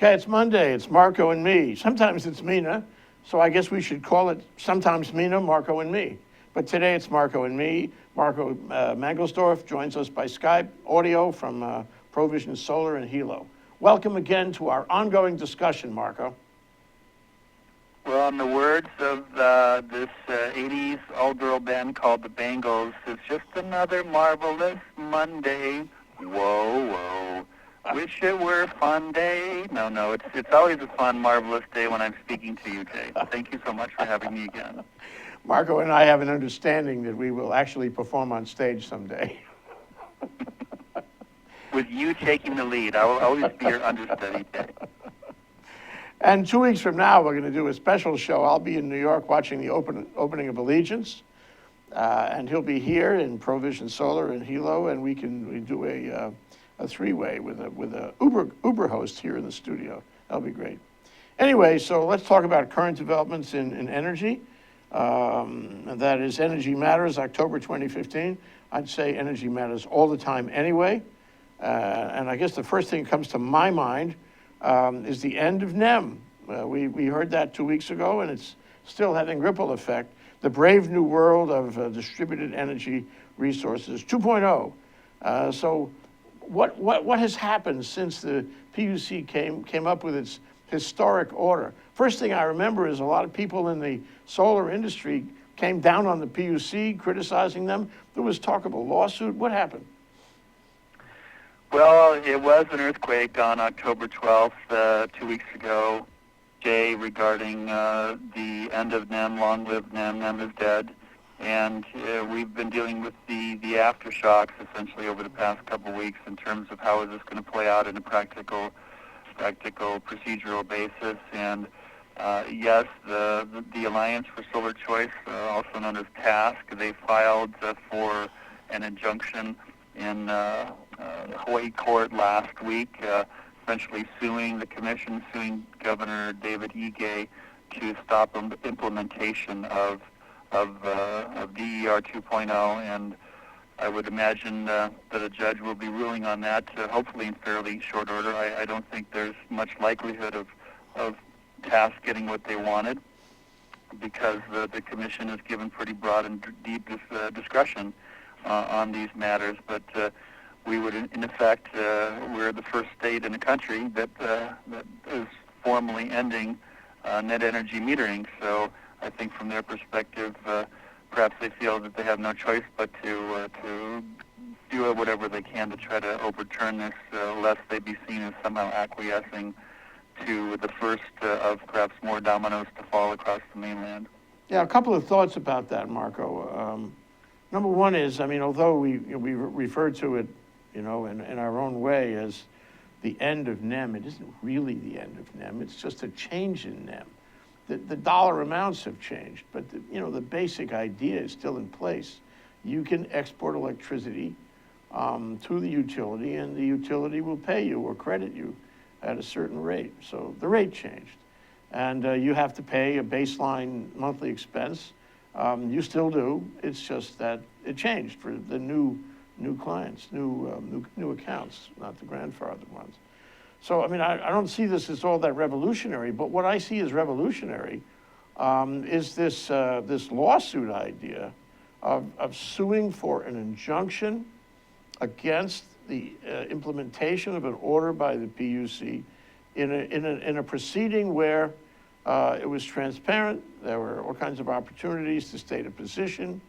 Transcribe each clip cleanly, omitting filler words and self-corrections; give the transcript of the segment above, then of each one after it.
Okay, it's Monday. It's Marco and me. Sometimes it's Mina, so I guess we should call it sometimes Mina, Marco and me. But today it's Marco and me. Marco Mangelsdorf joins us by Skype, audio from Provision Solar and Hilo. Welcome again to our ongoing discussion, Marco. Well, in the words of this 80s all-girl band called the Bangles, it's just another marvelous Monday. Whoa, whoa. Wish it were a fun day. No, it's always a fun, marvelous day when I'm speaking to you, Jay. Thank you so much for having me again. Marco and I have an understanding that we will actually perform on stage someday. With you taking the lead. I will always be your understudy, Jay. And 2 weeks from now, we're going to do a special show. I'll be in New York watching the opening of Allegiance, and he'll be here in Provision Solar and Hilo, and we do a three-way with a Uber host here in the studio. That'll be great. Anyway, so let's talk about current developments in energy. And that is Energy Matters, October 2015. I'd say Energy Matters all the time anyway. And I guess the first thing that comes to my mind is the end of NEM. We heard that 2 weeks ago, and it's still having ripple effect. The brave new world of distributed energy resources 2.0. So what has happened since the PUC came up with its historic order? First thing I remember is a lot of people in the solar industry came down on the PUC, criticizing them. There was talk of a lawsuit. What happened? Well, it was an earthquake on October 12th, 2 weeks ago, Jay, regarding the end of NEM, long live NEM, NEM is dead. And we've been dealing with the aftershocks essentially over the past couple of weeks in terms of how is this going to play out in a practical procedural basis. And yes, the Alliance for Solar Choice, also known as TASC, they filed for an injunction in Hawaii court last week, essentially suing the commission, suing Governor David Ige to stop implementation of DER 2.0, and I would imagine that a judge will be ruling on that, hopefully in fairly short order. I don't think there's much likelihood of TASC getting what they wanted, because the commission has given pretty broad and deep discretion on these matters. But we would, in effect, we're the first state in the country that is formally ending net energy metering. So I think from their perspective, perhaps they feel that they have no choice but to do whatever they can to try to overturn this, lest they be seen as somehow acquiescing to the first of perhaps more dominoes to fall across the mainland. Yeah, a couple of thoughts about that, Marco. Number one is, I mean, although we refer to it, in our own way as the end of NEM, it isn't really the end of NEM. It's just a change in NEM. The dollar amounts have changed, but the basic idea is still in place. You can export electricity to the utility, and the utility will pay you or credit you at a certain rate. So the rate changed, and you have to pay a baseline monthly expense. You still do. It's just that it changed for the new clients, new accounts, not the grandfathered ones. So, I mean, I don't see this as all that revolutionary, but what I see as revolutionary is this lawsuit idea of suing for an injunction against the implementation of an order by the PUC in a proceeding where it was transparent. There were all kinds of opportunities to state a position,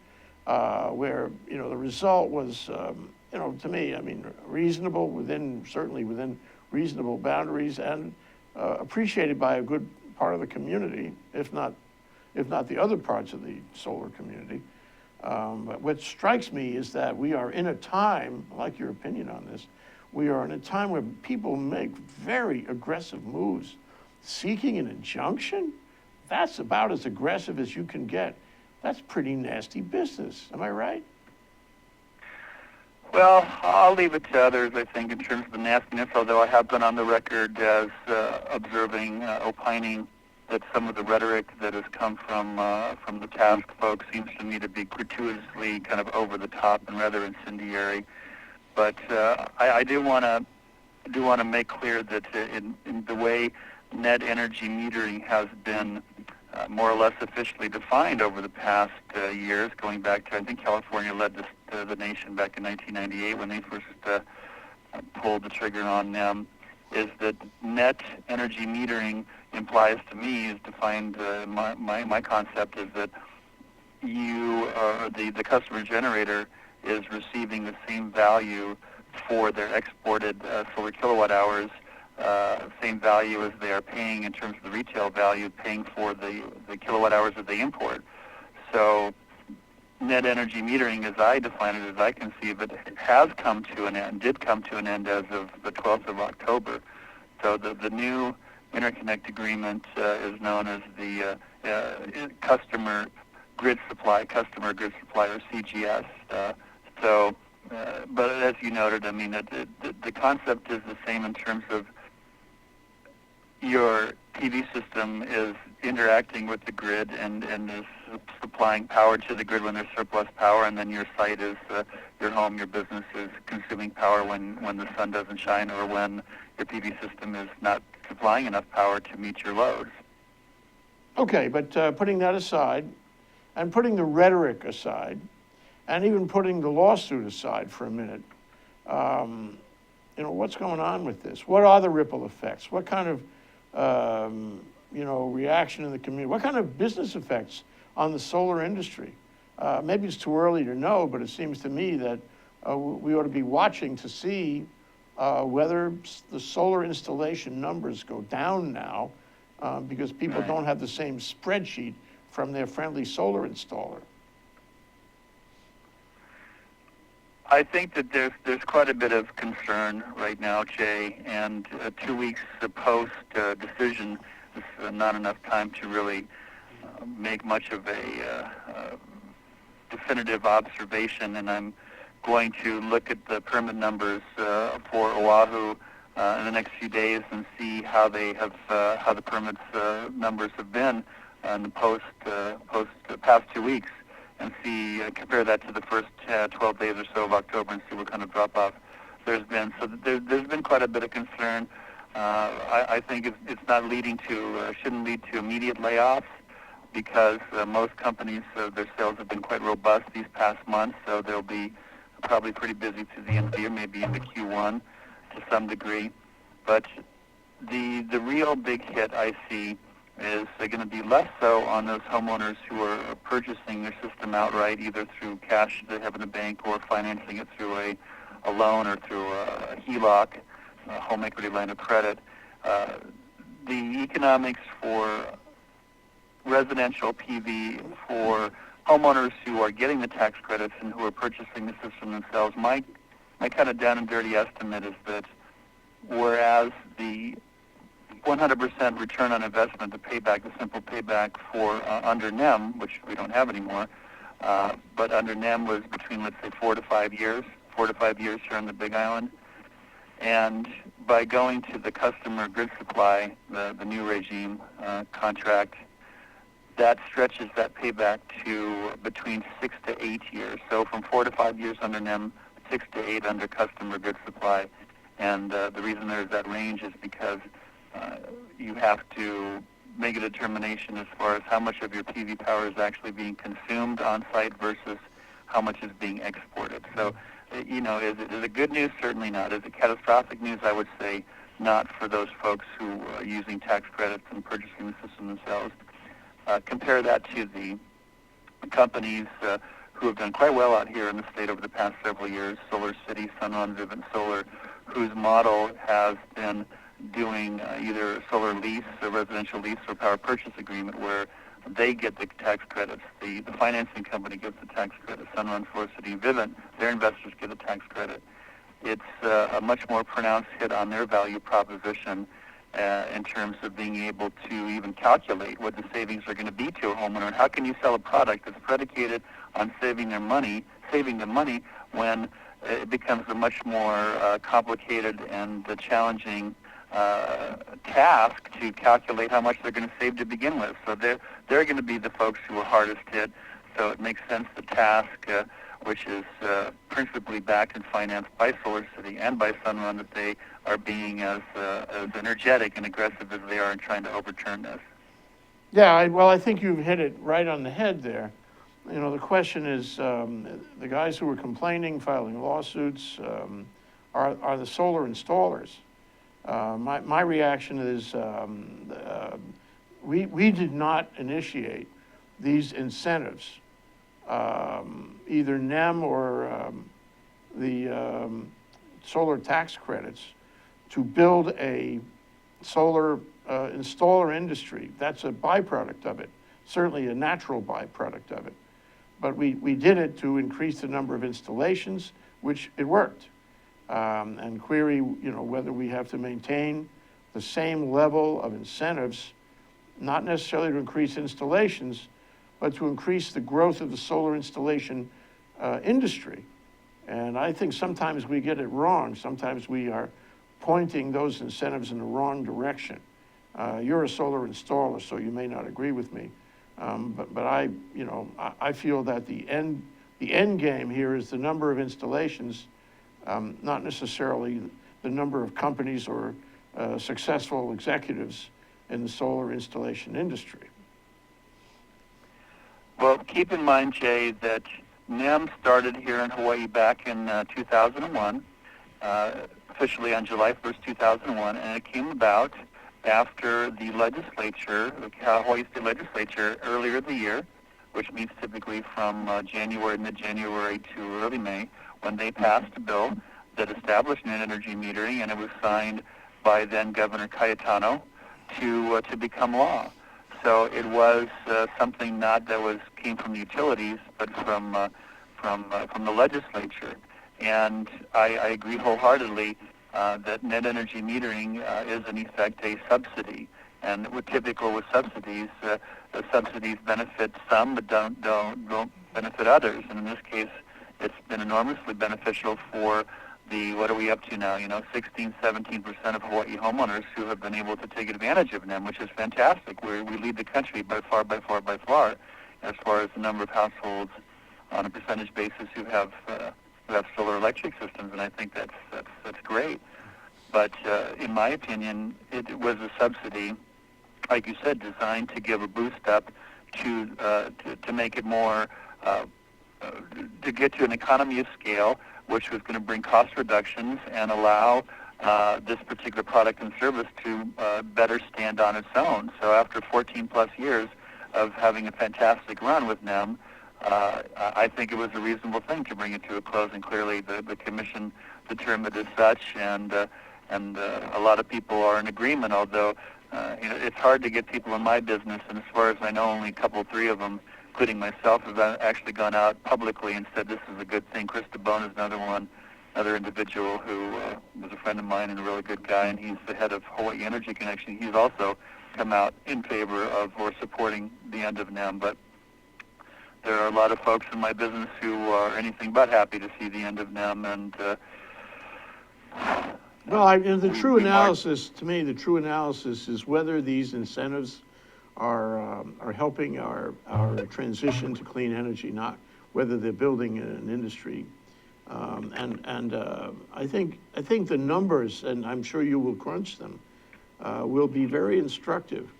where the result was, to me, I mean, reasonable certainly within reasonable boundaries, and appreciated by a good part of the community, if not the other parts of the solar community. But what strikes me is that we are in a time, I like your opinion on this, we are in a time where people make very aggressive moves. Seeking an injunction? That's about as aggressive as you can get. That's pretty nasty business. Am I right? Well, I'll leave it to others, I think, in terms of the nastiness, although I have been on the record as observing, opining that some of the rhetoric that has come from the TASC folks seems to me to be gratuitously kind of over the top and rather incendiary. But I do want to do want to make clear that in the way net energy metering has been more or less officially defined over the past years, going back to, I think California led this, the nation back in 1998 when they first pulled the trigger on NEM, is that net energy metering implies to me, is defined, my concept is that you, the customer generator, is receiving the same value for their exported solar kilowatt hours, same value as they are paying in terms of the retail value, paying for the kilowatt hours that they import. So net energy metering, as I define it, as I conceive it, has come to an end, did come to an end as of the 12th of October. So the new interconnect agreement is known as the customer grid supply, or CGS. But as you noted, I mean, the concept is the same in terms of your PV system is interacting with the grid and is supplying power to the grid when there's surplus power, and then your site is, your home, your business is consuming power when the sun doesn't shine or when your PV system is not supplying enough power to meet your loads. Okay, but putting that aside, and putting the rhetoric aside, and even putting the lawsuit aside for a minute, what's going on with this? What are the ripple effects? What kind of, reaction in the community? What kind of business effects on the solar industry? Maybe it's too early to know, but it seems to me that we ought to be watching to see whether the solar installation numbers go down now because people don't have the same spreadsheet from their friendly solar installer. I think that there's quite a bit of concern right now, Jay, and 2 weeks post decision is not enough time to really make much of a definitive observation. And I'm going to look at the permit numbers for Oahu in the next few days and see how they have how the permits numbers have been in the past 2 weeks, and see compare that to the first 12 days or so of October and see what kind of drop off there's been. So there's been quite a bit of concern. I think it's not leading to shouldn't lead to immediate layoffs, because most companies their sales have been quite robust these past months, so they'll be probably pretty busy through the end of the year, maybe into Q1 to some degree. But the real big hit I see is going to be less so on those homeowners who are purchasing their system outright, either through cash they have in a bank or financing it through a loan or through a HELOC, a home equity line of credit. The economics for residential PV for homeowners who are getting the tax credits and who are purchasing the system themselves, my kind of down and dirty estimate is that whereas the 100% return on investment, the payback, the simple payback for under NEM, which we don't have anymore, but under NEM was between, let's say, 4 to 5 years here on the Big Island. And by going to the customer grid supply, the new regime contract, that stretches that payback to between 6 to 8 years. So from 4 to 5 years under NEM, 6 to 8 under customer grid supply. And the reason there's that range is because you have to make a determination as far as how much of your PV power is actually being consumed on site versus how much is being exported. So, is it good news? Certainly not. Is it catastrophic news? I would say not for those folks who are using tax credits and purchasing the system themselves. Compare that to the companies who have done quite well out here in the state over the past several years, Solar City, Sunrun, Vivint Solar, whose model has been doing either solar lease, a residential lease, or power purchase agreement where they get the tax credits. The financing company gets the tax credit. Sunrun, Solar City, Vivint, their investors get a tax credit. It's a much more pronounced hit on their value proposition in terms of being able to even calculate what the savings are going to be to a homeowner. And how can you sell a product that's predicated on saving them money when it becomes a much more complicated and challenging task to calculate how much they're going to save to begin with. So they're going to be the folks who are hardest hit. So it makes sense to task which is principally backed and financed by Solar City and by Sunrun, that they are being as energetic and aggressive as they are in trying to overturn this. Yeah, well, I think you've hit it right on the head there. You know, the question is, the guys who are complaining, filing lawsuits, are the solar installers. My reaction is, we did not initiate these incentives, either NEM or the solar tax credits, to build a solar installer industry. That's a byproduct of it, certainly a natural byproduct of it. But we did it to increase the number of installations, which it worked. And query, whether we have to maintain the same level of incentives, not necessarily to increase installations, but to increase the growth of the solar installation industry. And I think sometimes we get it wrong. Sometimes we are pointing those incentives in the wrong direction. You're a solar installer, so you may not agree with me. But I feel that the end game here is the number of installations, not necessarily the number of companies or successful executives in the solar installation industry. Well, keep in mind, Jay, that NEM started here in Hawaii back in 2001, officially on July 1st, 2001, and it came about after the legislature, the Hawaii State Legislature, earlier in the year, which means typically from mid-January to early May, when they passed a bill that established net energy metering, and it was signed by then Governor Cayetano to become law. So it was something not that came from the utilities, but from the legislature. And I agree wholeheartedly that net energy metering is in effect a subsidy. And with typical with subsidies, the subsidies benefit some but don't benefit others. And in this case, it's been enormously beneficial for what are we up to now? 16, 17% of Hawaii homeowners who have been able to take advantage of NEM, which is fantastic. We lead the country by far, as far as the number of households on a percentage basis who have solar electric systems, and I think that's great. But in my opinion, it was a subsidy, like you said, designed to give a boost up to make it more to get to an economy of scale, which was going to bring cost reductions and allow this particular product and service to better stand on its own. So after 14 plus years of having a fantastic run with NEM, I think it was a reasonable thing to bring it to a close, and clearly the commission determined as such, and a lot of people are in agreement, although it's hard to get people in my business, and as far as I know, only a couple, three of them, including myself, have actually gone out publicly and said this is a good thing. Chris DeBone is another individual who was a friend of mine and a really good guy, and he's the head of Hawaii Energy Connection. He's also come out in favor of or supporting the end of NEM, but there are a lot of folks in my business who are anything but happy to see the end of NEM, and the true analysis is whether these incentives are helping our transition to clean energy, not whether they're building an industry. I think the numbers, and I'm sure you will crunch them, will be very instructive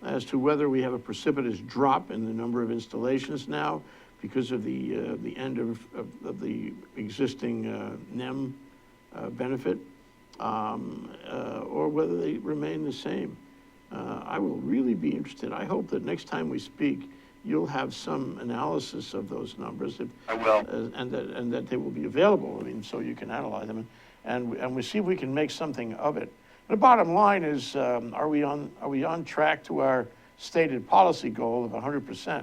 as to whether we have a precipitous drop in the number of installations now because of the end of the existing NEM benefit, or whether they remain the same. I will really be interested. I hope that next time we speak, you'll have some analysis of those numbers. I will. And that they will be available, so you can analyze them, and we see if we can make something of it. The bottom line is, are we on track to our stated policy goal of 100%?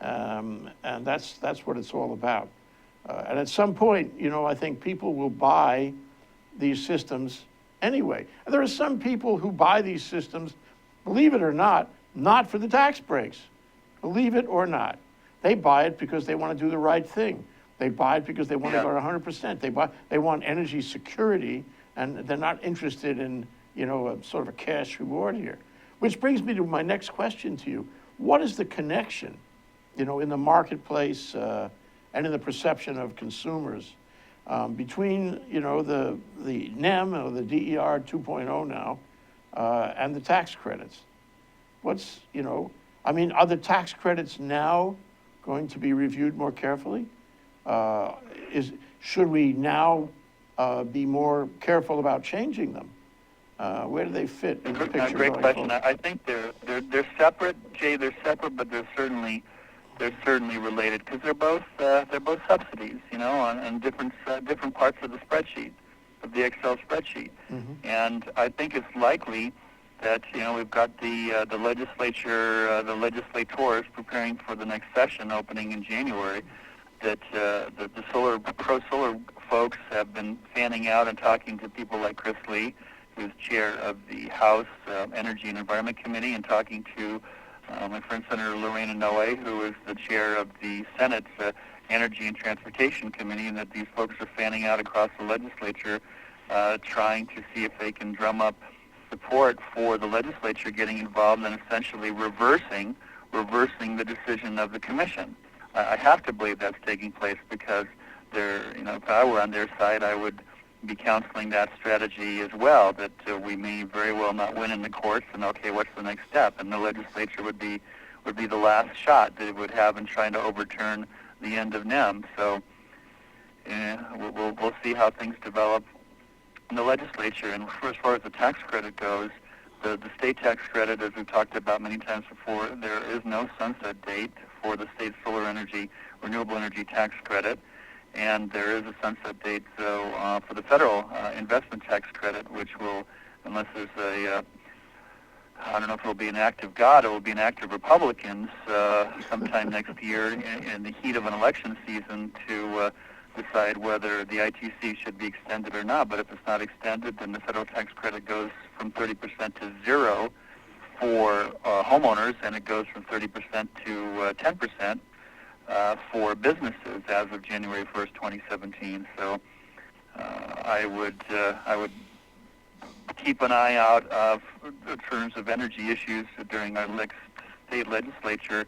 And that's what it's all about. And at some point, I think people will buy these systems anyway. And there are some people who buy these systems, believe it or not for the tax breaks. Believe it or not. They buy it because they want to do the right thing. They buy it because they want to go to 100%. They want energy security, and they're not interested in, a sort of a cash reward here. Which brings me to my next question to you. What is the connection, in the marketplace, and in the perception of consumers. Between, the NEM or the DER 2.0 now, and the tax credits. Are the tax credits now going to be reviewed more carefully? Should we now be more careful about changing them? Where do they fit in the picture? Great question. I think they're separate, Jay. They're separate, but they're certainly related because they're both subsidies, on different parts of the spreadsheet, of the Excel spreadsheet. Mm-hmm. And I think it's likely that we've got the legislature, the legislators preparing for the next session opening in January. That the pro-solar folks have been fanning out and talking to people like Chris Lee, who's chair of the House Energy and Environment Committee, and talking to my friend Senator Lorena Noe, who is the chair of the Senate's Energy and Transportation Committee, and that these folks are fanning out across the legislature, trying to see if they can drum up support for the legislature getting involved and essentially reversing the decision of the commission. I have to believe that's taking place because if I were on their side, I would be counseling that strategy as well, that we may very well not win in the courts, and okay, what's the next step? And the legislature would be the last shot that it would have in trying to overturn the end of NEM. So we'll see how things develop in the legislature. And as far as the tax credit goes, the state tax credit, as we've talked about many times before, there is no sunset date for the state solar energy, renewable energy tax credit. And there is a sunset date, for the federal investment tax credit, which will, unless there's I don't know if it'll be an act of God or it will be an act of Republicans sometime next year in the heat of an election season to decide whether the ITC should be extended or not. But if it's not extended, then the federal tax credit goes from 30% to zero for homeowners, and it goes from 30% to 10%. For businesses as of January 1st, 2017. So I would keep an eye out in terms of energy issues during our next state legislature.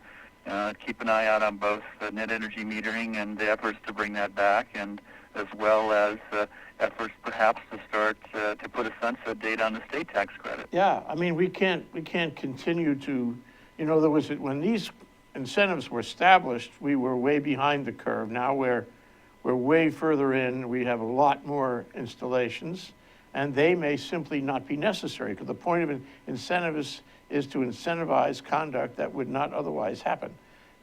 Keep an eye out on both net energy metering and the efforts to bring that back, and as well as efforts perhaps to start to put a sunset date on the state tax credit. Yeah, we can't continue to, when these incentives were established, we were way behind the curve. Now we're way further in. We have a lot more installations, and they may simply not be necessary, because the point of an incentive is to incentivize conduct that would not otherwise happen.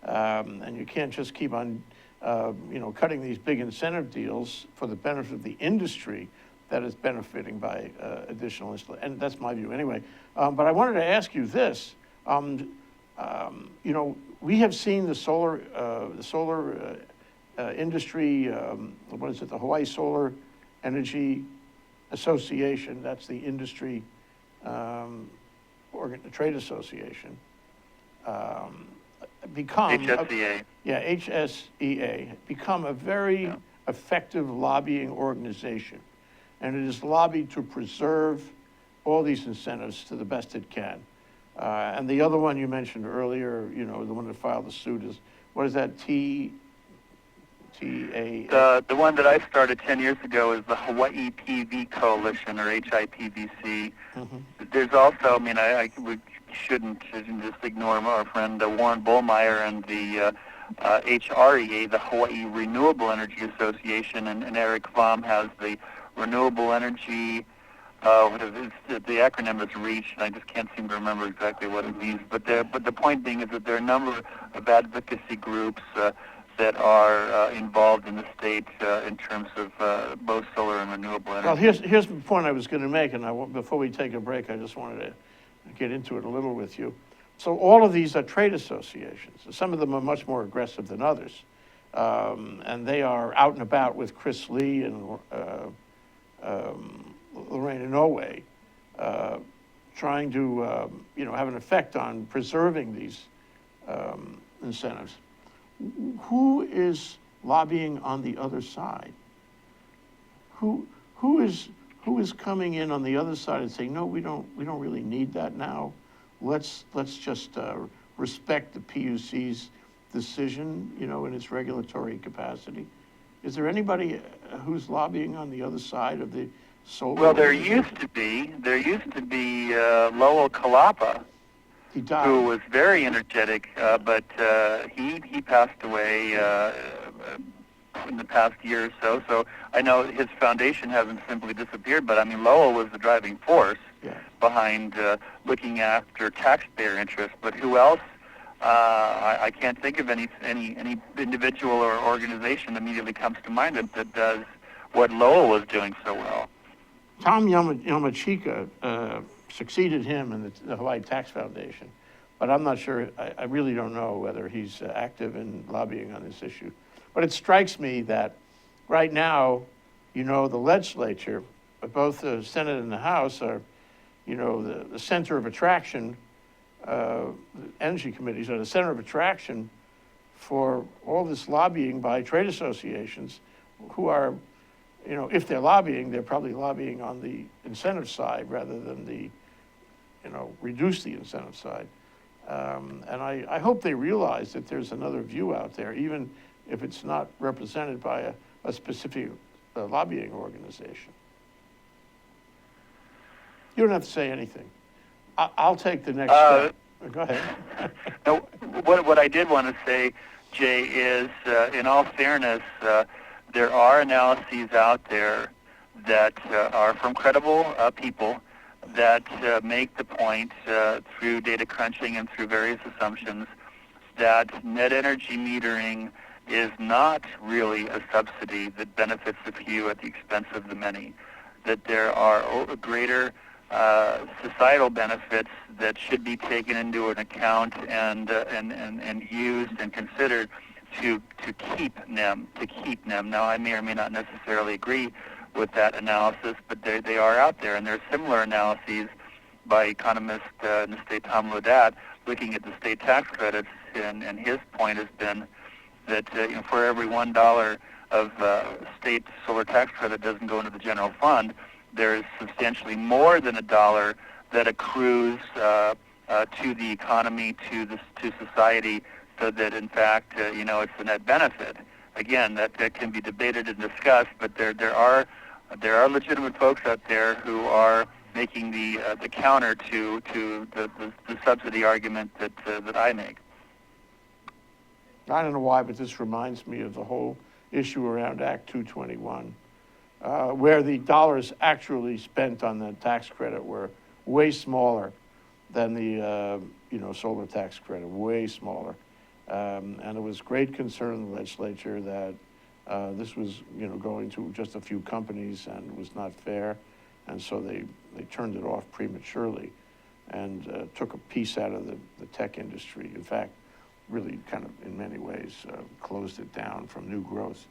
And you can't just keep on, cutting these big incentive deals for the benefit of the industry that is benefiting by additional installation. And that's my view anyway. But I wanted to ask you this. We have seen the solar industry, the Hawaii Solar Energy Association, that's the industry trade association, become HSEA. HSEA, become a very effective lobbying organization. And it is lobbied to preserve all these incentives to the best it can. And the other one you mentioned earlier, the one that filed the suit is, what is that, The one that I started 10 years ago is the Hawaii PV Coalition, or HIPVC. Mm-hmm. There's also, we shouldn't just ignore our friend Warren Bollmeyer and the HREA, the Hawaii Renewable Energy Association, and Eric Pham has the Renewable Energy, the acronym is REACH, and I just can't seem to remember exactly what it means. But the point being is that there are a number of advocacy groups that are involved in the state in terms of both solar and renewable energy. Well, here's the point I was going to make, and before we take a break, I just wanted to get into it a little with you. So all of these are trade associations. Some of them are much more aggressive than others, and they are out and about with Chris Lee and Lorena Noe, trying to have an effect on preserving these incentives. Who is lobbying on the other side? Who is coming in on the other side and saying, no, we don't really need that now. Let's just respect the PUC's decision, in its regulatory capacity? Is there anybody who's lobbying on the other side of the solar? Well, there used to be Lowell Kalapa, He died. who was very energetic, but he passed away in the past year or so. So I know his foundation hasn't simply disappeared, but I mean Lowell was the driving force behind looking after taxpayer interests. But who else? I can't think of any individual or organization immediately comes to mind that does what Lowell was doing so well. Tom Yamachika succeeded him in the Hawaii Tax Foundation, but I'm not sure, I really don't know whether he's active in lobbying on this issue. But it strikes me that right now, the legislature, both the Senate and the House are, the center of attraction, the energy committees are the center of attraction for all this lobbying by trade associations who are, if they're lobbying, they're probably lobbying on the incentive side rather than the, reduce the incentive side. And I hope they realize that there's another view out there, even if it's not represented by a specific lobbying organization. You don't have to say anything. I'll take the next step. Go ahead. No, what I did want to say, Jay, is in all fairness, there are analyses out there that are from credible people that make the point through data crunching and through various assumptions that net energy metering is not really a subsidy that benefits the few at the expense of the many, that there are greater societal benefits that should be taken into an account and used and considered to keep NEM. Now, I may or may not necessarily agree with that analysis, but they are out there, and there are similar analyses by economist in the state Tom Lodat looking at the state tax credits, and his point has been that for every $1 of state solar tax credit doesn't go into the general fund, there is substantially more than $1 that accrues to the economy, to society, so that in fact, it's a net benefit. Again, that can be debated and discussed, but there are legitimate folks out there who are making the counter to the subsidy argument that I make. I don't know why, but this reminds me of the whole issue around Act 221. Where the dollars actually spent on the tax credit were way smaller than the solar tax credit, way smaller. And there was great concern in the legislature that this was going to just a few companies and it was not fair, and so they turned it off prematurely and took a piece out of the tech industry. In fact, really kind of in many ways closed it down from new growth.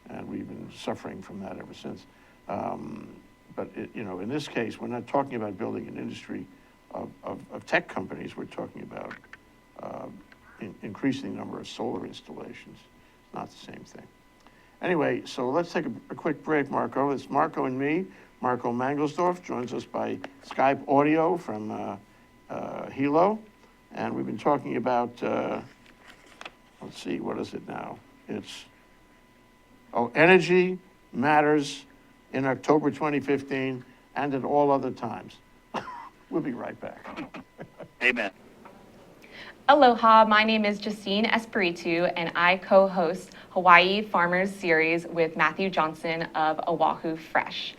And we've been suffering from that ever since. But in this case, we're not talking about building an industry of tech companies. We're talking about increasing the number of solar installations. It's not the same thing. Anyway, so let's take a quick break, Marco. It's Marco and me. Marco Mangelsdorf joins us by Skype audio from Hilo. And we've been talking about, let's see, what is it now? It's energy matters in October 2015 and at all other times. We'll be right back. Amen. Aloha, my name is Justine Espiritu, and I co-host Hawaii Farmers Series with Matthew Johnson of Oahu Fresh.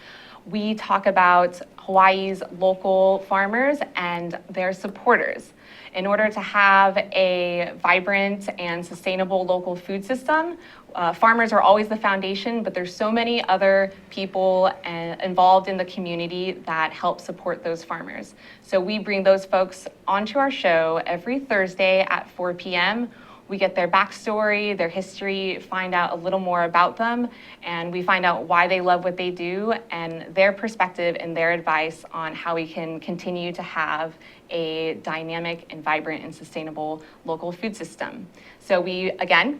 We talk about Hawaii's local farmers and their supporters. In order to have a vibrant and sustainable local food system, farmers are always the foundation, but there's so many other people involved in the community that help support those farmers. So we bring those folks onto our show every Thursday at 4 p.m. We get their backstory, their history, find out a little more about them, and we find out why they love what they do and their perspective and their advice on how we can continue to have a dynamic and vibrant and sustainable local food system. So we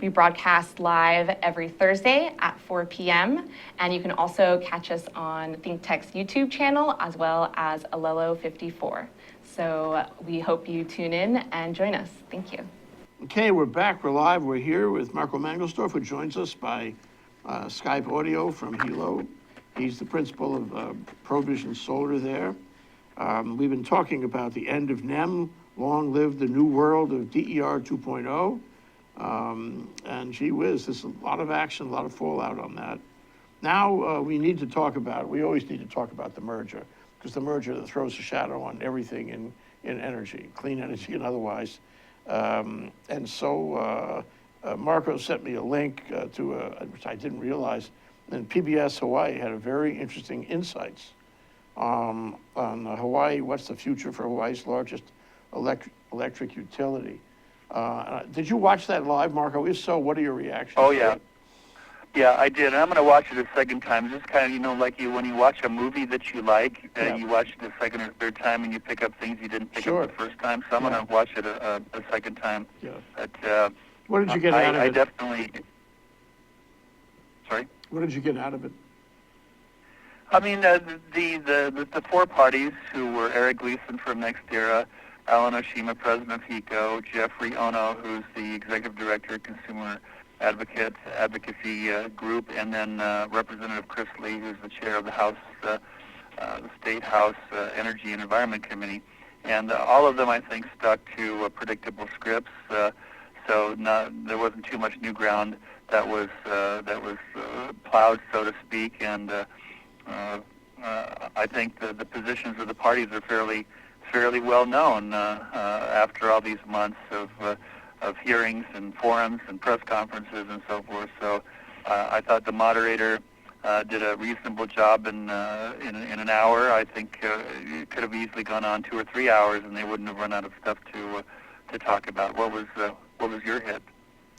broadcast live every Thursday at 4 p.m. And you can also catch us on ThinkTech's YouTube channel as well as Alelo 54. So we hope you tune in and join us. Thank you. Okay, we're back. We're live. We're here with Marco Mangelsdorf, who joins us by Skype audio from Hilo. He's the principal of Provision Solar there. We've been talking about the end of NEM, long live the new world of DER 2.0. And gee whiz, there's a lot of action, a lot of fallout on that. Now we need to talk about, we always need to talk about the merger, because the merger throws a shadow on everything in energy, clean energy and otherwise. And so Marco sent me a link to which I didn't realize, and PBS Hawaii had a very interesting insights on Hawaii, what's the future for Hawaii's largest electric utility. Did you watch that live, Marco? If so, what are your reactions? Oh, yeah. Yeah, I did. And I'm going to watch it a second time. Just kind of, like when you watch a movie that you like, you watch it a second or third time and you pick up things you didn't pick up the first time. So I'm going to watch it a second time. Yeah. But, what did you get out of it? I definitely... Sorry? What did you get out of it? I mean, the four parties who were Eric Gleason from NextEra, Alan Oshima, president of HIEC, Jeffrey Ono, who's the executive director of Consumer Advocacy Group, and then Representative Chris Lee, who's the chair of the House, the State House Energy and Environment Committee. And all of them, I think, stuck to predictable scripts. So there wasn't too much new ground that was plowed, so to speak. And I think the positions of the parties are fairly well known after all these months of hearings and forums and press conferences and so forth. So I thought the moderator did a reasonable job in an hour. I think it could have easily gone on 2 or 3 hours, and they wouldn't have run out of stuff to talk about. What was your hit?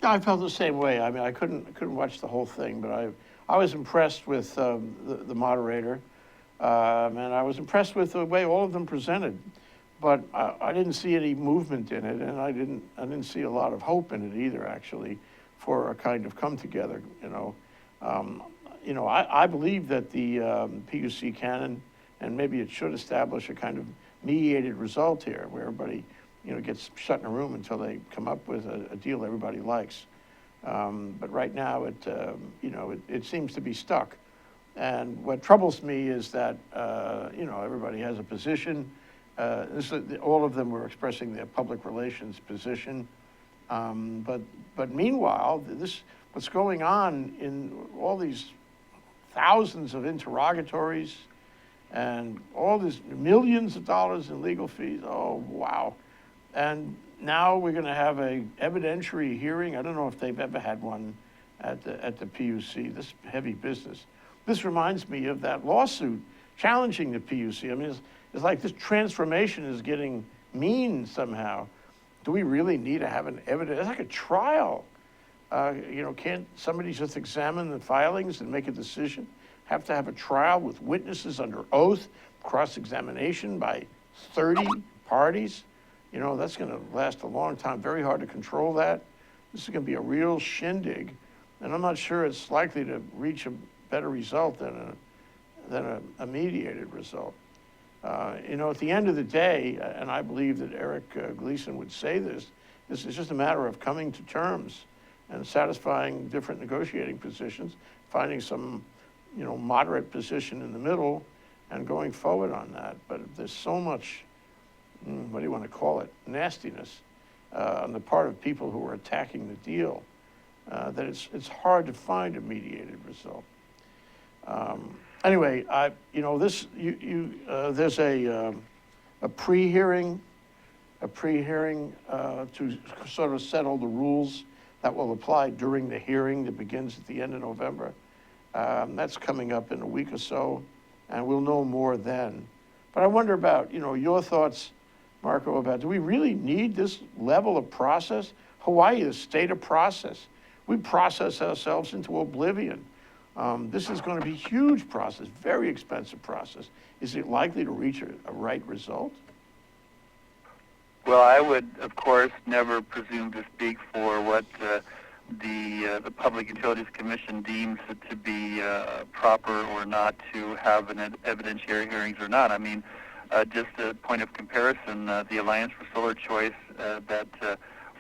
I felt the same way. I mean, I couldn't watch the whole thing, but I was impressed with the moderator, and I was impressed with the way all of them presented. But I didn't see any movement in it, and I didn't see a lot of hope in it either, actually, for a kind of come together. I believe that the PUC can, and maybe it should establish a kind of mediated result here, where everybody, gets shut in a room until they come up with a deal everybody likes. But right now, it seems to be stuck. And what troubles me is that everybody has a position. All of them were expressing their public relations position, but meanwhile, what's going on in all these thousands of interrogatories and all these millions of dollars in legal fees. Oh wow! And now we're going to have a evidentiary hearing. I don't know if they've ever had one at the PUC. This heavy business. This reminds me of that lawsuit challenging the PUC. I mean, it's like this transformation is getting mean somehow. Do we really need to have an evidence? It's like a trial. Can't somebody just examine the filings and make a decision? Have to have a trial with witnesses under oath, cross-examination by 30 parties? That's going to last a long time. Very hard to control that. This is going to be a real shindig, and I'm not sure it's likely to reach a better result than a mediated result. At the end of the day, and I believe that Eric Gleason would say this is just a matter of coming to terms and satisfying different negotiating positions, finding some, moderate position in the middle and going forward on that. But there's so much, what do you want to call it, nastiness on the part of people who are attacking the deal that it's hard to find a mediated result. Anyway, there's a pre-hearing to sort of settle the rules that will apply during the hearing that begins at the end of November. That's coming up in a week or so, and we'll know more then. But I wonder about, your thoughts, Marco, about do we really need this level of process? Hawaii is a state of process. We process ourselves into oblivion. This is going to be a huge process, very expensive process. Is it likely to reach a right result? Well, I would, of course, never presume to speak for what the Public Utilities Commission deems it to be proper or not to have an evidentiary hearings or not. I mean, just a point of comparison, the Alliance for Solar Choice that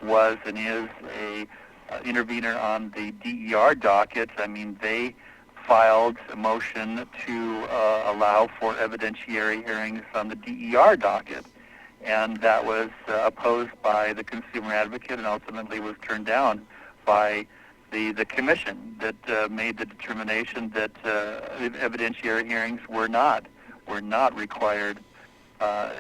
was and is a intervener on the DER docket. I mean, they filed a motion to allow for evidentiary hearings on the DER docket, and that was opposed by the consumer advocate and ultimately was turned down by the commission that made the determination that evidentiary hearings were not required for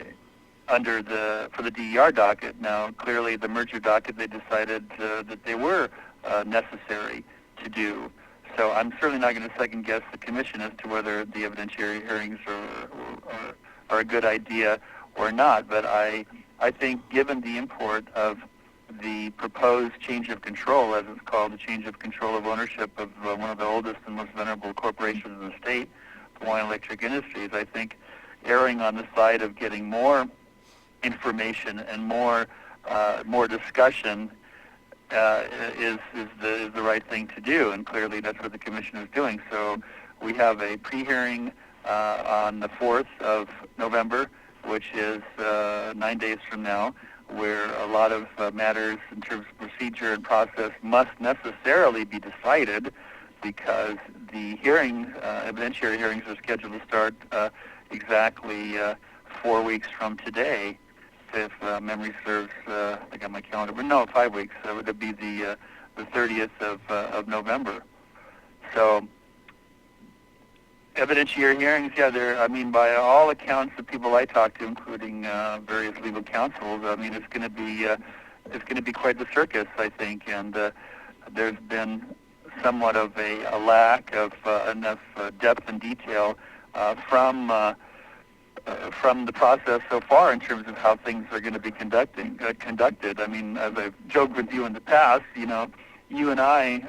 the DER docket. Now, clearly, the merger docket, they decided that they were necessary to do. So I'm certainly not going to second guess the commission as to whether the evidentiary hearings are a good idea or not. But I think, given the import of the proposed change of control, as it's called, the change of control of ownership of one of the oldest and most venerable corporations in the state, the Hawaiian Electric Industries, I think erring on the side of getting more information and more discussion is the right thing to do, and clearly that's what the commission is doing. So we have a pre-hearing on the 4th of November, which is 9 days from now, where a lot of matters in terms of procedure and process must necessarily be decided, because the evidentiary hearings are scheduled to start exactly 4 weeks from today, if memory serves. I got my calendar, but no, 5 weeks. That would be the 30th of November. So evidentiary hearings, by all accounts of people I talk to, including various legal counsels, it's going to be quite the circus, I think, and there's been somewhat of a lack of enough depth and detail from the process so far in terms of how things are going to be conducted. I mean, as I've joked with you in the past, you and I,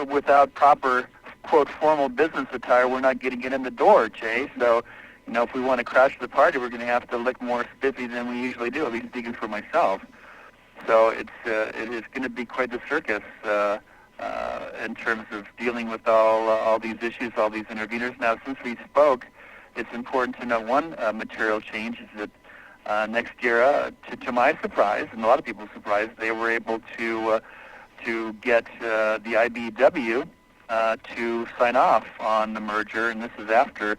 without proper, quote, formal business attire, we're not getting it in the door, Jay. So, if we want to crash the party, we're going to have to look more spiffy than we usually do, at least speaking for myself. So it is going to be quite the circus in terms of dealing with all these issues, all these interveners. Now, since we spoke, it's important to note one material change is that next year, to my surprise, and a lot of people's surprise, they were able to get the IBEW to sign off on the merger, and this is after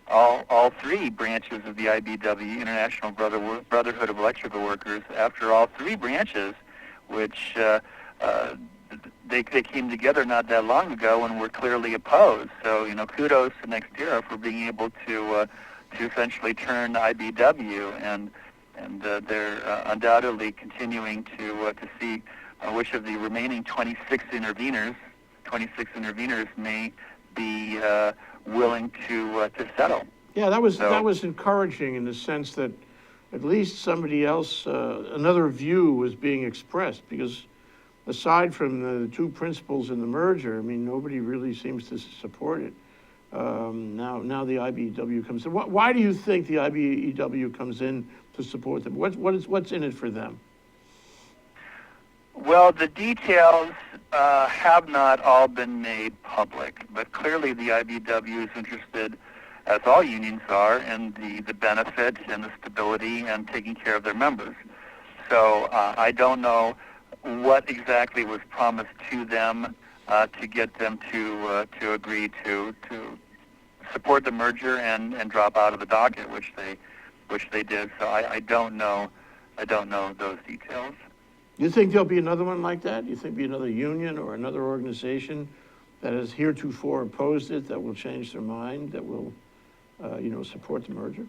all three branches of the IBEW, International Brotherhood of Electrical Workers, after all three branches, which they came together not that long ago and were clearly opposed. So, kudos to NextEra for being able to essentially turn IBEW, and they're undoubtedly continuing to see which of the remaining 26 interveners may be willing to settle. Yeah, that was encouraging in the sense that at least somebody else, another view was being expressed, because aside from the two principals in the merger, nobody really seems to support it. Now the IBEW comes in. Why do you think the IBEW comes in to support them? What's in it for them? Well, the details have not all been made public, but clearly the IBEW is interested, as all unions are, in the benefit and the stability and taking care of their members. So I don't know what exactly was promised to them to get them to agree to support the merger and drop out of the docket, which they did. So I don't know those details. You think there'll be another one like that? You think there'll be another union or another organization that has heretofore opposed it, that will change their mind, that will, support the merger?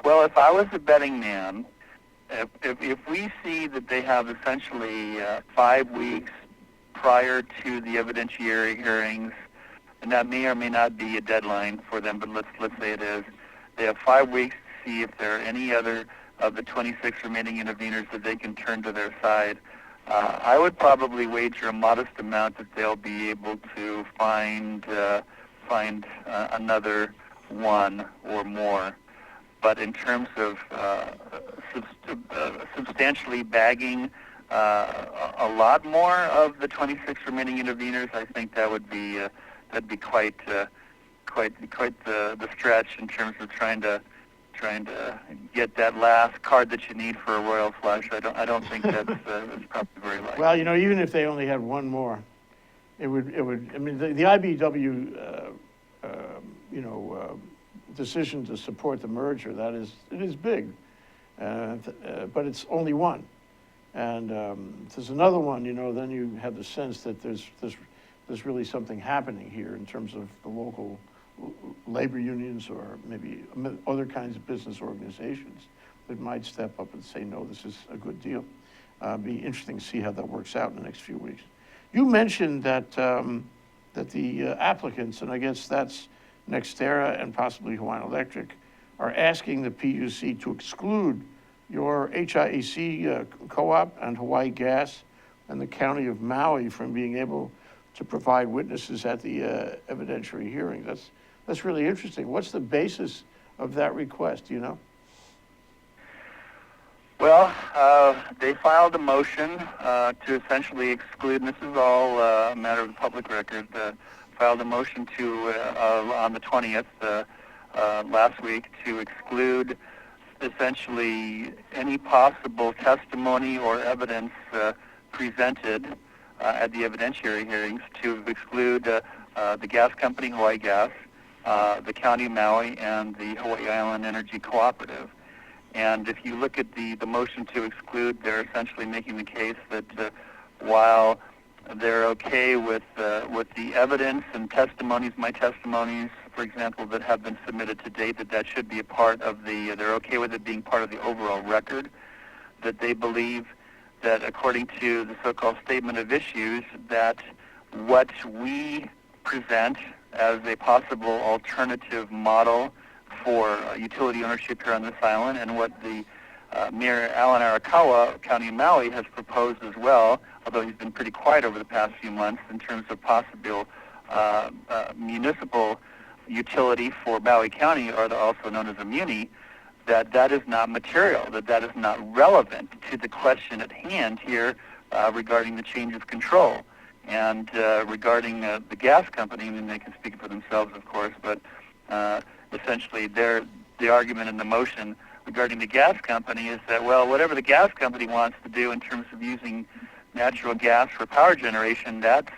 Well, if I was a betting man, if we see that they have essentially 5 weeks prior to the evidentiary hearings, and that may or may not be a deadline for them, but let's say it is, they have 5 weeks to see if there are any other of the 26 remaining interveners that they can turn to their side. I would probably wager a modest amount that they'll be able to find another one or more. But in terms of substantially bagging a lot more of the 26 remaining interveners, I think that'd be quite the stretch in terms of trying to trying to get that last card that you need for a royal flush. I don't think that's probably very likely. Well, even if they only had one more, it would. I mean, the IBW, decision to support the merger, it is big, but it's only one. And if there's another one, then you have the sense that there's really something happening here in terms of the local labor unions or maybe other kinds of business organizations that might step up and say, no, this is a good deal. Be interesting to see how that works out in the next few weeks. You mentioned that the applicants, and I guess that's NextEra and possibly Hawaiian Electric, are asking the PUC to exclude your HIEC co-op and Hawaii Gas and the County of Maui from being able to provide witnesses at the evidentiary hearing. That's really interesting. What's the basis of that request, do you know? Well, they filed a motion to essentially exclude, and this is all a matter of the public record, filed a motion to, on the 20th, last week, to exclude essentially any possible testimony or evidence presented at the evidentiary hearings, to exclude the gas company, Hawaii Gas, the County of Maui, and the Hawaii Island Energy Cooperative. And if you look at the motion to exclude, they're essentially making the case that while they're okay with the evidence and testimonies, my testimonies, for example, that have been submitted to date, that should be a part of they're okay with it being part of the overall record, that they believe that according to the so-called statement of issues, that what we present as a possible alternative model for utility ownership here on this island, and what the Mayor Alan Arakawa, County of Maui, has proposed as well, although he's been pretty quiet over the past few months in terms of possible municipal utility for Maui County, or also known as a muni, that is not material, that is not relevant to the question at hand here regarding the change of control. And regarding the gas company, I mean, they can speak for themselves, of course, but essentially the argument in the motion regarding the gas company is that, well, whatever the gas company wants to do in terms of using natural gas for power generation, that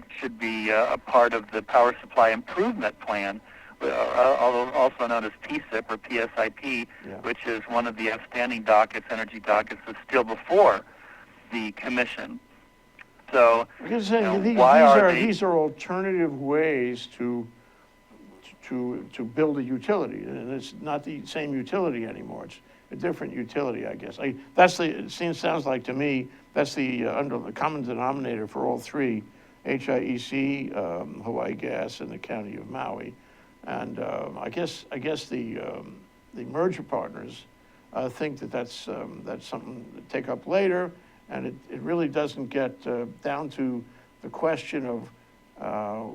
should be a part of the power supply improvement plan, also known as PSIP or PSIP, yeah, which is one of the outstanding dockets, energy dockets, that's still before the commission. So, these are alternative ways to build a utility, and it's not the same utility anymore. It's a different utility, I guess. Sounds like to me that's the common denominator for all three: HIEC, Hawaii Gas, and the County of Maui. And I guess the merger partners think that's something to take up later, and it really doesn't get down to the question of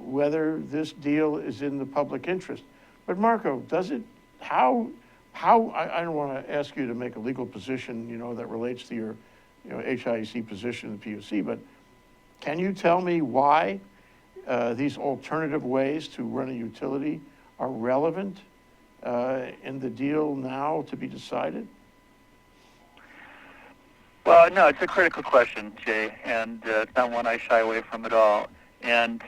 whether this deal is in the public interest. But Marco, does it? How? I don't want to ask you to make a legal position, that relates to your, HIEC position in the PUC. But can you tell me why these alternative ways to run a utility are relevant in the deal now to be decided? Well, no, it's a critical question, Jay, and it's not one I shy away from at all. And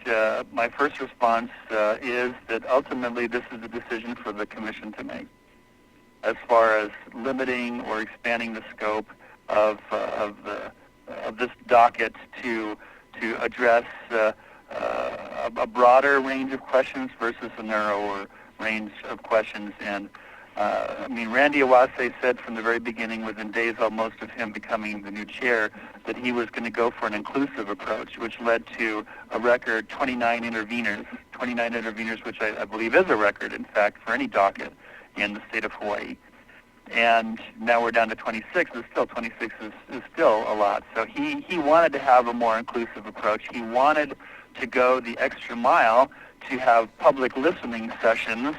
my first response is that ultimately this is a decision for the commission to make, as far as limiting or expanding the scope of this docket to address a broader range of questions versus a narrower range of questions. And Randy Awase said from the very beginning, within days almost of him becoming the new chair, that he was going to go for an inclusive approach, which led to a record 29 interveners, which I believe is a record, in fact, for any docket in the state of Hawaii. And now we're down to 26, but still 26 is still a lot. So he wanted to have a more inclusive approach. He wanted to go the extra mile to have public listening sessions,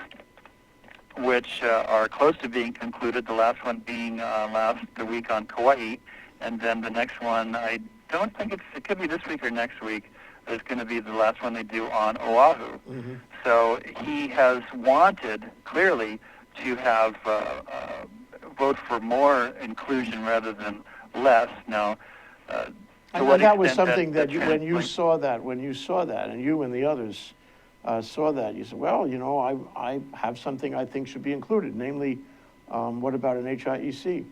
which are close to being concluded, the last one being last week on Kauai, and then the next one, I don't think it could be this week or next week, is going to be the last one they do on Oahu. Mm-hmm. So he has wanted, clearly, to have vote for more inclusion rather than less. Now, to And what that was extent something that when you translates- saw that, and you and the others saw that, you said, well, I have something I think should be included, namely, what about an HIEC?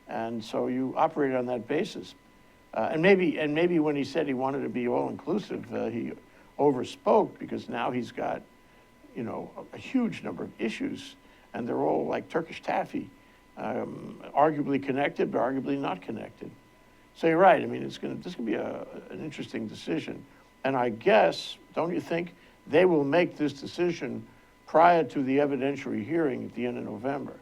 And so you operated on that basis. And maybe when he said he wanted to be all-inclusive, he overspoke, because now he's got, a huge number of issues, and they're all like Turkish taffy, arguably connected, but arguably not connected. So you're right. I mean, this is going to be an interesting decision. And I guess, don't you think, they will make this decision prior to the evidentiary hearing at the end of November.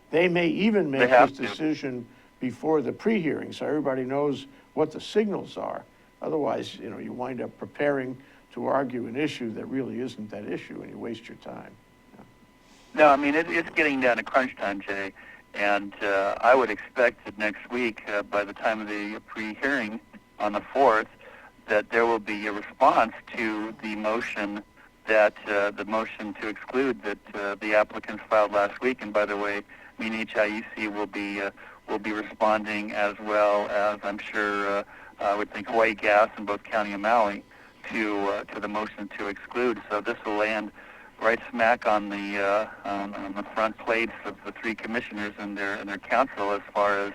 They may even make have this to. decision before the pre-hearing, so everybody knows what the signals are. Otherwise, you wind up preparing to argue an issue that really isn't that issue, and you waste your time. No, I mean, it's getting down to crunch time, Jay. And I would expect that next week, by the time of the pre-hearing on the 4th, that there will be a response to the motion the motion to exclude that the applicants filed last week. And by the way, HIEC will be responding, as well as, I'm sure, I would think, Hawaii Gas and both County and Maui to the motion to exclude. So this will land right smack on the front plates of the three commissioners and their council, as far as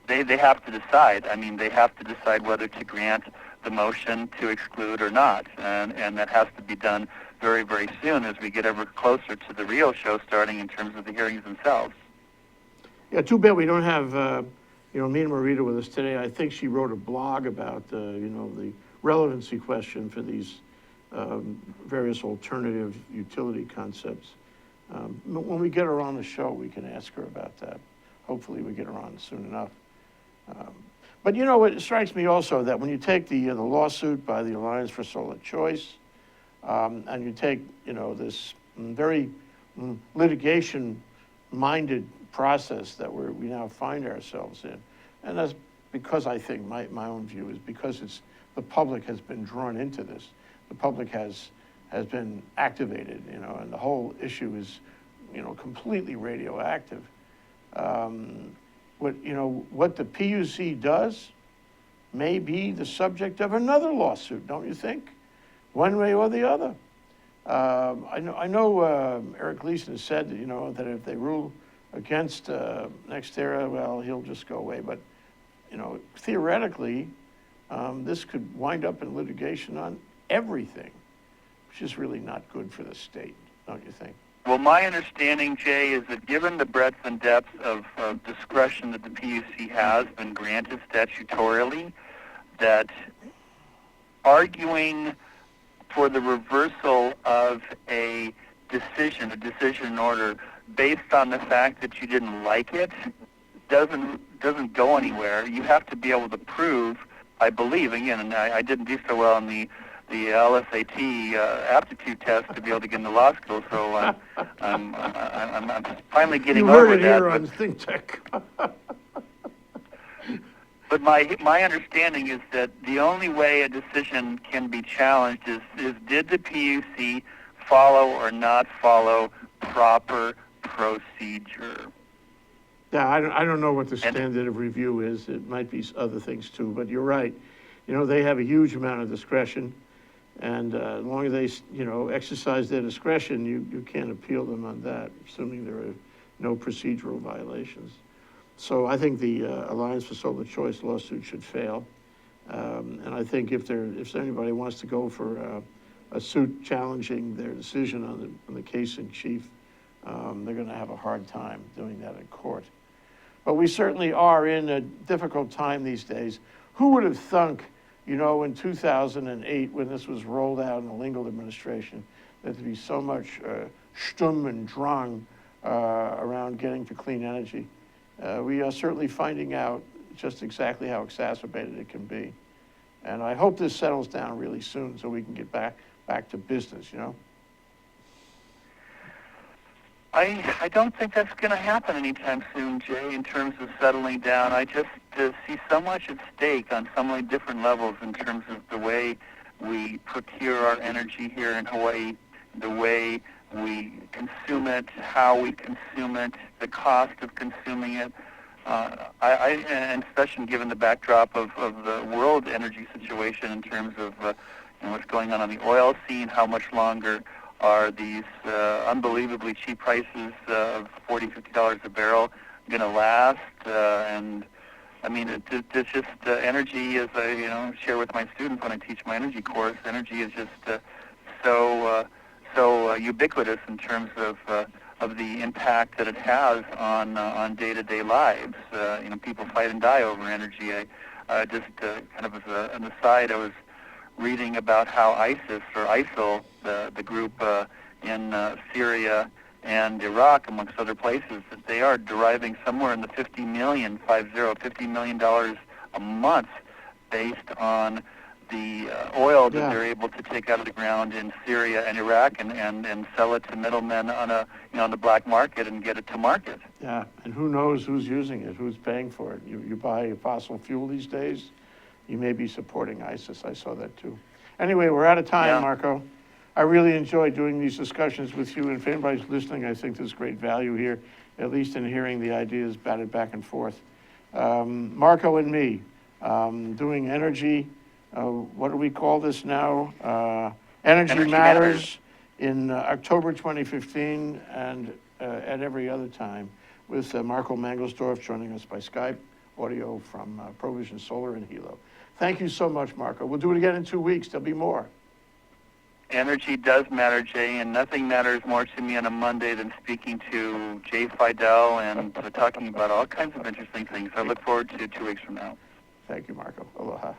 they have to decide. I mean, they have to decide whether to grant the motion to exclude or not, and that has to be done very, very soon as we get ever closer to the real show starting in terms of the hearings themselves. Yeah, too bad we don't have, Mina Morita with us today. I think she wrote a blog about, the relevancy question for these various alternative utility concepts. When we get her on the show, we can ask her about that. Hopefully we get her on soon enough. But it strikes me also that when you take the lawsuit by the Alliance for Solar Choice, and you take, this very litigation-minded process that we now find ourselves in, and that's because I think my own view is because the public has been drawn into this. The public has been activated, and the whole issue is, completely radioactive. What the PUC does may be the subject of another lawsuit, don't you think? One way or the other. I know Eric Gleason has said that, that if they rule against NextEra, well, he'll just go away. But, theoretically, this could wind up in litigation on everything, which is really not good for the state, don't you think? Well, my understanding, Jay, is that given the breadth and depth of discretion that the PUC has been granted statutorily, that arguing for the reversal of a decision in order, based on the fact that you didn't like it, doesn't go anywhere. You have to be able to prove, I believe, again, and I didn't do so well on the LSAT aptitude test to be able to get into law school, so I'm finally getting over that. You heard it here on Think Tech. But my understanding is that the only way a decision can be challenged is did the PUC follow or not follow proper procedure? Yeah, I don't know what the standard of review is. It might be other things too, but you're right. They have a huge amount of discretion. And as long as they, exercise their discretion, you can't appeal them on that, assuming there are no procedural violations. So I think the Alliance for Solar Choice lawsuit should fail. And I think if anybody wants to go for a suit challenging their decision on the case in chief, they're going to have a hard time doing that in court. But we certainly are in a difficult time these days. Who would have thunk, in 2008, when this was rolled out in the Lingle administration, that there'd be so much Sturm und Drang around getting to clean energy. We are certainly finding out just exactly how exacerbated it can be. And I hope this settles down really soon so we can get back to business, I don't think that's going to happen anytime soon, Jay, in terms of settling down. I just see so much at stake on so many different levels in terms of the way we procure our energy here in Hawaii, the way we consume it, how we consume it, the cost of consuming it. And especially given the backdrop of the world energy situation in terms of what's going on the oil scene, how much longer are these unbelievably cheap prices of $40, $50 a barrel going to last? And I mean, it's just energy, as I share with my students when I teach my energy course. Energy is just so ubiquitous in terms of the impact that it has on day-to-day lives. People fight and die over energy. I just kind of as an aside, I was reading about how ISIS or ISIL, the group in Syria and Iraq, amongst other places, that they are deriving somewhere in the $50 million a month based on the oil that they're able to take out of the ground in Syria and Iraq and sell it to middlemen on the black market and get it to market. Yeah, and who knows who's using it, who's paying for it. You buy fossil fuel these days, you may be supporting ISIS. I saw that too. Anyway, we're out of time, Marco. I really enjoy doing these discussions with you, and if anybody's listening, I think there's great value here, at least in hearing the ideas batted back and forth. Marco and me, doing energy, what do we call this now? Energy Matters in October 2015 and at every other time with Marco Mangelsdorf joining us by Skype, audio from Provision Solar and Hilo. Thank you so much, Marco. We'll do it again in 2 weeks. There'll be more. Energy does matter, Jay, and nothing matters more to me on a Monday than speaking to Jay Fidel and talking about all kinds of interesting things. I look forward to 2 weeks from now. Thank you, Marco. Aloha.